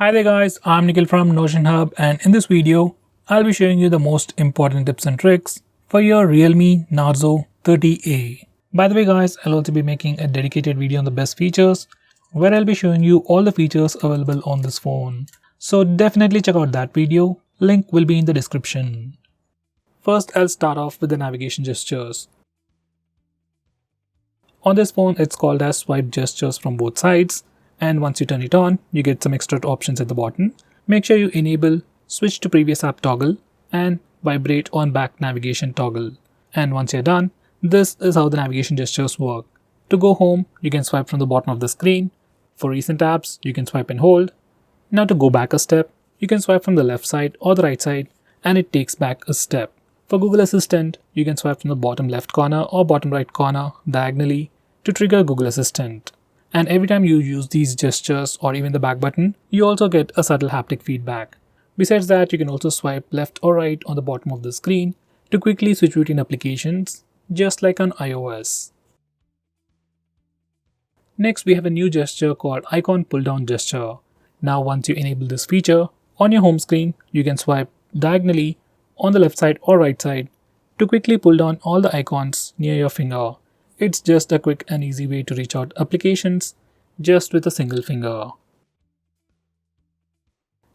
Hi there guys, I'm Nikhil from Notion Hub, and in this video, I'll be showing you the most important tips and tricks for your Realme Narzo 30A. By the way guys, I'll also be making a dedicated video on the best features where I'll be showing you all the features available on this phone. So definitely check out that video, link will be in the description. First, I'll start off with the navigation gestures. On this phone, it's called as swipe gestures from both sides. And once you turn it on, you get some extra options at the bottom. Make sure you enable switch to previous app toggle and vibrate on back navigation toggle. And once you're done, this is how the navigation gestures work. To go home, you can swipe from the bottom of the screen. For recent apps, you can swipe and hold. Now to go back a step, you can swipe from the left side or the right side and it takes back a step. For Google Assistant, you can swipe from the bottom left corner or bottom right corner diagonally to trigger Google Assistant. And every time you use these gestures or even the back button, you also get a subtle haptic feedback. Besides that, you can also swipe left or right on the bottom of the screen to quickly switch between applications, just like on iOS. Next, we have a new gesture called icon pull down gesture. Now once you enable this feature, on your home screen, you can swipe diagonally on the left side or right side to quickly pull down all the icons near your finger. It's just a quick and easy way to reach out applications just with a single finger.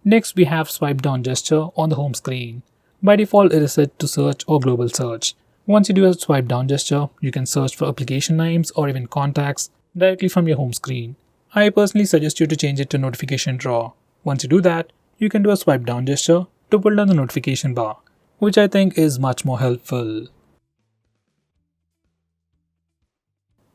Next, we have swipe down gesture on the home screen. By default, it is set to search or global search. Once you do a swipe down gesture, you can search for application names or even contacts directly from your home screen. I personally suggest you to change it to notification drawer. Once you do that, you can do a swipe down gesture to pull down the notification bar, which I think is much more helpful.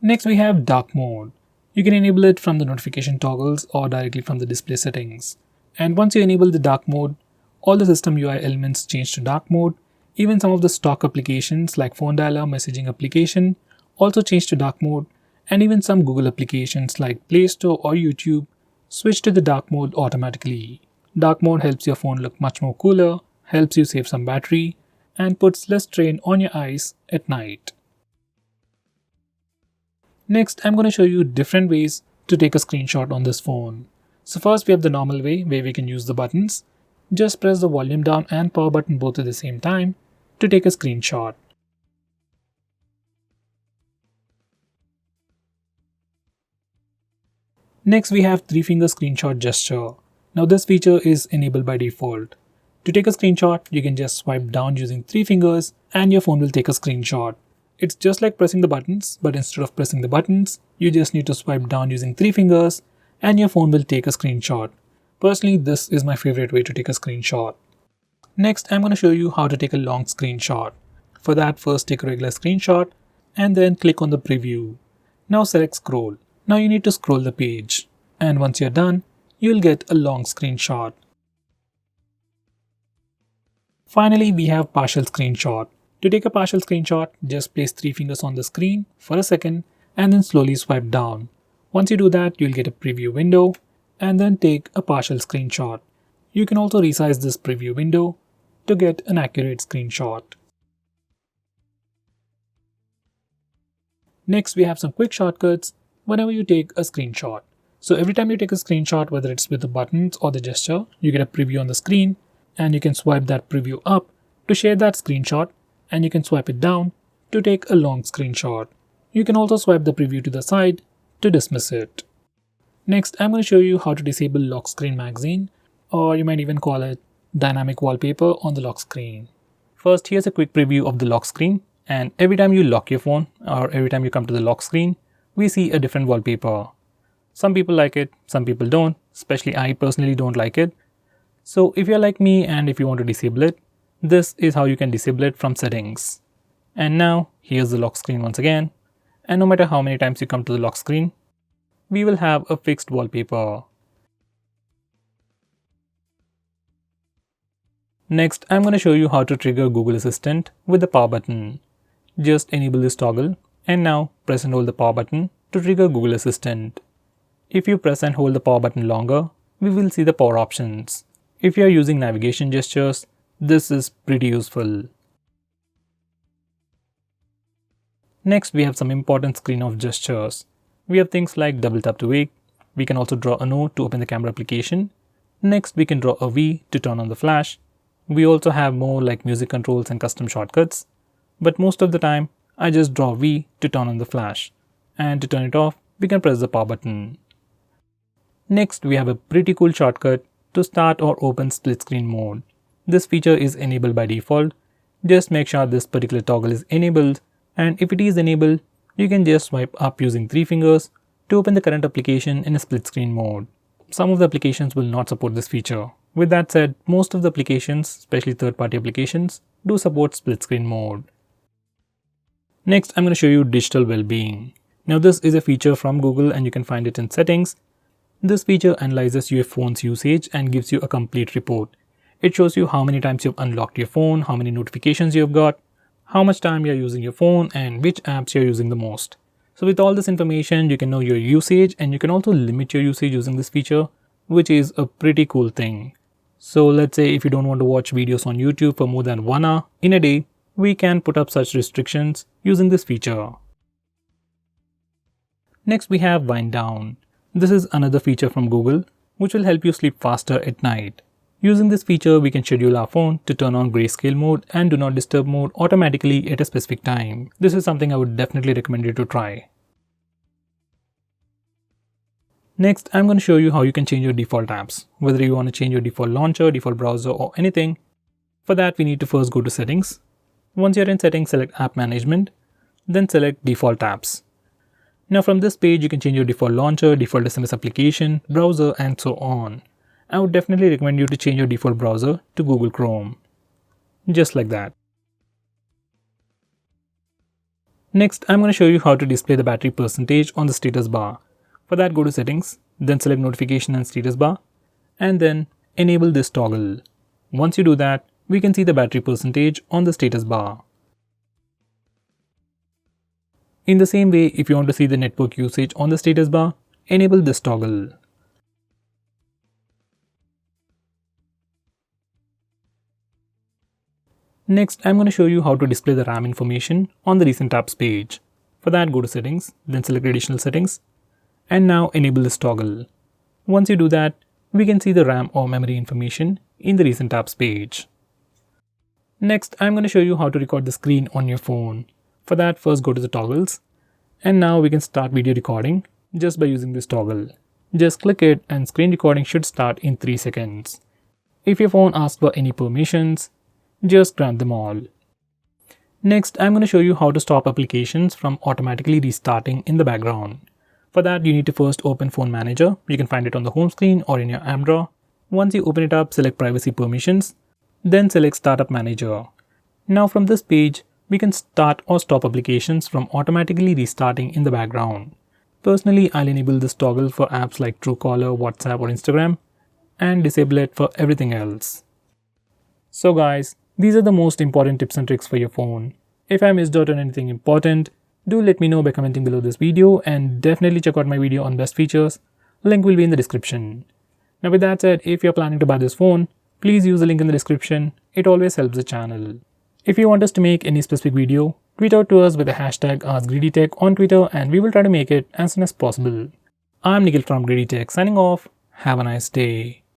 Next, we have dark mode. You can enable it from the notification toggles or directly from the display settings. And once you enable the dark mode, all the system UI elements change to dark mode. Even some of the stock applications like phone dialer, messaging application also change to dark mode, and even some Google applications like Play Store or YouTube switch to the dark mode automatically. Dark mode helps your phone look much more cooler, helps you save some battery, and puts less strain on your eyes at night. Next, I'm going to show you different ways to take a screenshot on this phone. So first, we have the normal way where we can use the buttons. Just press the volume down and power button both at the same time to take a screenshot. Next, we have 3-finger screenshot gesture. Now this feature is enabled by default. To take a screenshot, you can just swipe down using 3 fingers and your phone will take a screenshot. It's just like pressing the buttons, but instead of pressing the buttons, you just need to swipe down using 3 fingers and your phone will take a screenshot. Personally, this is my favorite way to take a screenshot. Next, I'm going to show you how to take a long screenshot. For that, first take a regular screenshot and then click on the preview. Now select scroll. Now you need to scroll the page. And once you're done, you'll get a long screenshot. Finally, we have partial screenshot. To take a partial screenshot, just place 3 fingers on the screen for a second and then slowly swipe down. Once you do that, you'll get a preview window and then take a partial screenshot. You can also resize this preview window to get an accurate screenshot. Next, we have some quick shortcuts whenever you take a screenshot. So every time you take a screenshot, whether it's with the buttons or the gesture, you get a preview on the screen and you can swipe that preview up to share that screenshot, and you can swipe it down to take a long screenshot. You can also swipe the preview to the side to dismiss it. Next, I'm going to show you how to disable lock screen magazine, or you might even call it dynamic wallpaper on the lock screen. First, here's a quick preview of the lock screen, and every time you lock your phone or every time you come to the lock screen, we see a different wallpaper. Some people like it, some people don't, especially I personally don't like it. So if you're like me and if you want to disable it, this is how you can disable it from settings. And now, here's the lock screen once again. And no matter how many times you come to the lock screen, we will have a fixed wallpaper. Next, I'm going to show you how to trigger Google Assistant with the power button. Just enable this toggle and now press and hold the power button to trigger Google Assistant. If you press and hold the power button longer, we will see the power options. If you are using navigation gestures, this is pretty useful. Next, we have some important screen off gestures. We have things like double tap to wake. We can also draw a note to open the camera application. Next, we can draw a V to turn on the flash. We also have more like music controls and custom shortcuts, but most of the time I just draw V to turn on the flash, and to turn it off we can press the power button. Next, we have a pretty cool shortcut to start or open split screen mode. This feature is enabled by default. Just make sure this particular toggle is enabled, and if it is enabled, you can just swipe up using 3 fingers to open the current application in a split screen mode. Some of the applications will not support this feature. With that said, most of the applications, especially third-party applications, do support split screen mode. Next, I'm going to show you digital well-being. Now this is a feature from Google and you can find it in settings. This feature analyzes your phone's usage and gives you a complete report. It shows you how many times you've unlocked your phone, how many notifications you've got, how much time you're using your phone, and which apps you're using the most. So with all this information, you can know your usage, and you can also limit your usage using this feature, which is a pretty cool thing. So let's say if you don't want to watch videos on YouTube for more than 1 hour in a day, we can put up such restrictions using this feature. Next, we have wind down. This is another feature from Google, which will help you sleep faster at night. Using this feature, we can schedule our phone to turn on grayscale mode and do not disturb mode automatically at a specific time. This is something I would definitely recommend you to try. Next, I'm going to show you how you can change your default apps, whether you want to change your default launcher, default browser, or anything. For that, we need to first go to settings. Once you're in settings, select app management, then select default apps. Now from this page, you can change your default launcher, default SMS application, browser, and so on. I would definitely recommend you to change your default browser to Google Chrome. Just like that. Next, I'm going to show you how to display the battery percentage on the status bar. For that, go to settings, then select notification and status bar, and then enable this toggle. Once you do that, we can see the battery percentage on the status bar. In the same way, if you want to see the network usage on the status bar, enable this toggle. Next, I'm going to show you how to display the RAM information on the recent apps page. For that, go to settings, then select additional settings, and now enable this toggle. Once you do that, we can see the RAM or memory information in the recent apps page. Next, I'm going to show you how to record the screen on your phone. For that, first go to the toggles, and now we can start video recording just by using this toggle. Just click it and screen recording should start in 3 seconds. If your phone asks for any permissions, just grant them all. Next, I'm going to show you how to stop applications from automatically restarting in the background. For that, you need to first open Phone Manager. You can find it on the home screen or in your app drawer. Once you open it up, select Privacy Permissions, then select Startup Manager. Now from this page, we can start or stop applications from automatically restarting in the background. Personally, I'll enable this toggle for apps like Truecaller, WhatsApp, or Instagram, and disable it for everything else. So guys, these are the most important tips and tricks for your phone. If I missed out on anything important, do let me know by commenting below this video, and definitely check out my video on best features. Link will be in the description. Now with that said, if you're planning to buy this phone, please use the link in the description. It always helps the channel. If you want us to make any specific video, tweet out to us with the hashtag AskGreedyTech on Twitter and we will try to make it as soon as possible. I'm Nikhil from GreedyTech signing off. Have a nice day.